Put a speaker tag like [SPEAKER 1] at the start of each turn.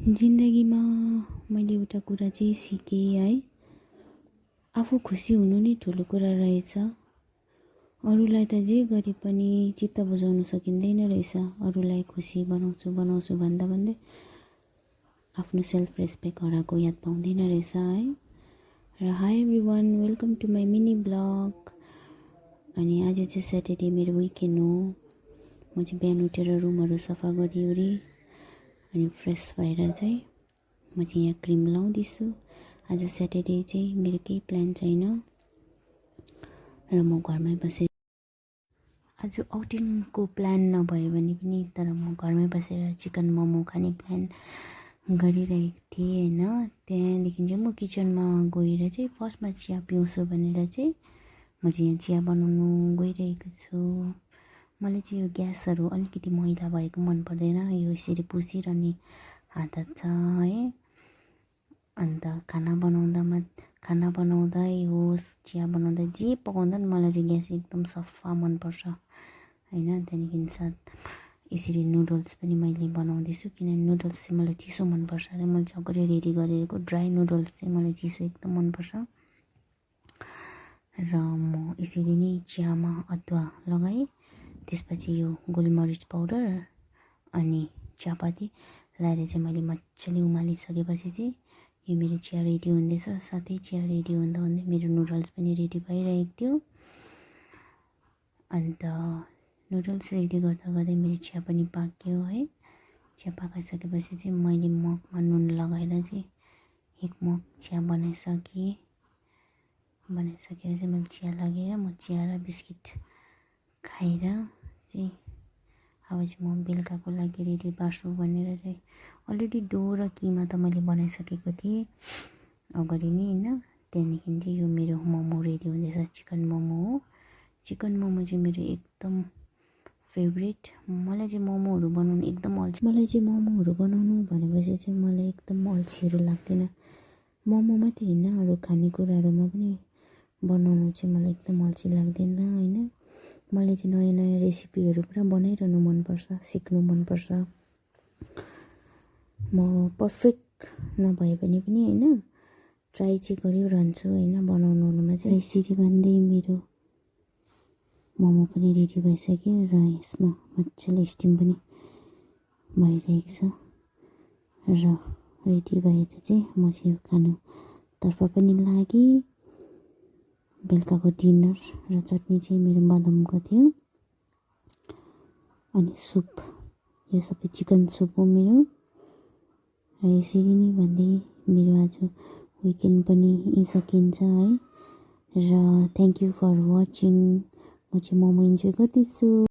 [SPEAKER 1] जिन्दगीमा मैले एउटा कुरा चाहिँ सिकेँ है, आफू खुसी हुनु नै ठुलो कुरा रहेछ। अरूलाई त जे गरे पनि चित्त बुझाउन सकिँदैन रहेछ। अरूलाई खुसी बनाउँछु भन्दा भन्दै आफ्नो सेल्फ रेस्पेक्ट हराएको याद पाउँदैन रहेछ है। र hi everyone, welcome to my mini blog. अनि आज चाहिँ स्याटरडे, मेरो विकेन्ड हो। म चाहिँ बिहान उठेर रुमहरू सफा गरिवरी अनि फ्रेस भएर चाहिँ म चाहिँ यहाँ क्रिम लाउँदैछु। आज स्याटरडे चाहिँ मेरो केही प्लान छैन र म घरमै बसेर, आज आउटिङको प्लान नभए भने पनि तर म घरमै बसेर चिकन मोमो खाने प्लान गरिरहेको थिएँ होइन। त्यहाँदेखि चाहिँ म किचनमा गएर चाहिँ फर्स्टमा चिया पिउँछु भनेर चाहिँ म चाहिँ यहाँ चिया बनाउनु गइरहेको छु। मलाई चाहिँ यो ग्यासहरू अलिकति मैला भएको मन पर्दैन, यो यसरी पुसिरहने आदत छ है। अन्त खाना बनाउँदै होस्, चिया बनाउँदा जे पकाउँदा नि मलाई चाहिँ ग्यास एकदम सफा मनपर्छ होइन। त्यहाँदेखि साथ यसरी नुडल्स पनि मैले बनाउँदैछु, किनभने नुडल्स चाहिँ मलाई चिसो मनपर्छ। र मैले सगरै रेडी गरेको ड्राई नुडल्स चाहिँ मलाई चिसो एकदम मनपर्छ। र म यसरी नै चियामा अदुवा लगाएँ, त्यसपछि यो गोलमरिच पाउडर अनि चियापत्ती लगाएर चाहिँ मैले मजाले उमालिसकेपछि चाहिँ यो मेरो चिया रेडी हुँदैछ। साथै चिया रेडी हुँदा हुँदै मेरो नुडल्स पनि रेडी भइरहेको थियो। अन्त नुडल्स रेडी गर्दा गर्दै मेरो चिया पनि पाक्यो है। चिया पाकिसकेपछि चाहिँ मैले मगमा नुन लगाएर चाहिँ एक मग चिया बनाइसकेर चाहिँ मैले चिया लगेर म चिया र बिस्किट खाएर चाहिँ अब चाहिँ म बेलुकाको लागि रेडी पार्छु भनेर चाहिँ अलरेडी डो र किमा त मैले बनाइसकेको थिएँ अगाडि नै होइन। त्यहाँदेखि चाहिँ यो मेरो मोमो रेडी हुँदैछ, चिकन मोमो हो। चिकन मोमो चाहिँ मेरो एकदम फेभरेट। मलाई चाहिँ मोमोहरू बनाउनु एकदम मोमोहरू बनाउनु भनेपछि चाहिँ मलाई एकदम अल्छीहरू लाग्दैन। मोमो मात्रै होइन, अरू खानेकुराहरूमा पनि बनाउनु चाहिँ मलाई एकदम अल्छी लाग्दैन होइन। मलाई चाहिँ नयाँ नयाँ रेसिपीहरू पुरा बनाइरहनु मनपर्छ, सिक्नु मनपर्छ। म पर्फेक्ट नभए पनि होइन, ट्राई चाहिँ गरिरहन्छु होइन बनाउनुमा चाहिँ। यसरी भन्दै मेरो मोमो पनि रेडी भइसक्यो र यसमा मजाले स्टिम पनि भइरहेको छ र रेडी भएर चाहिँ म चाहिँ खानुतर्फ पनि लागेँ। बेलुकाको डिनर र चटनी चाहिँ मेरो बदामको थियो अनि सुप, यो सबै चिकन सुप हो मेरो। र यसरी नै भन्दै मेरो आज विकेन्ड पनि सकिन्छ है। र थ्याङ्क यू फर वाचिङ। म चाहिँ मोमो इन्जोय गर्दैछु।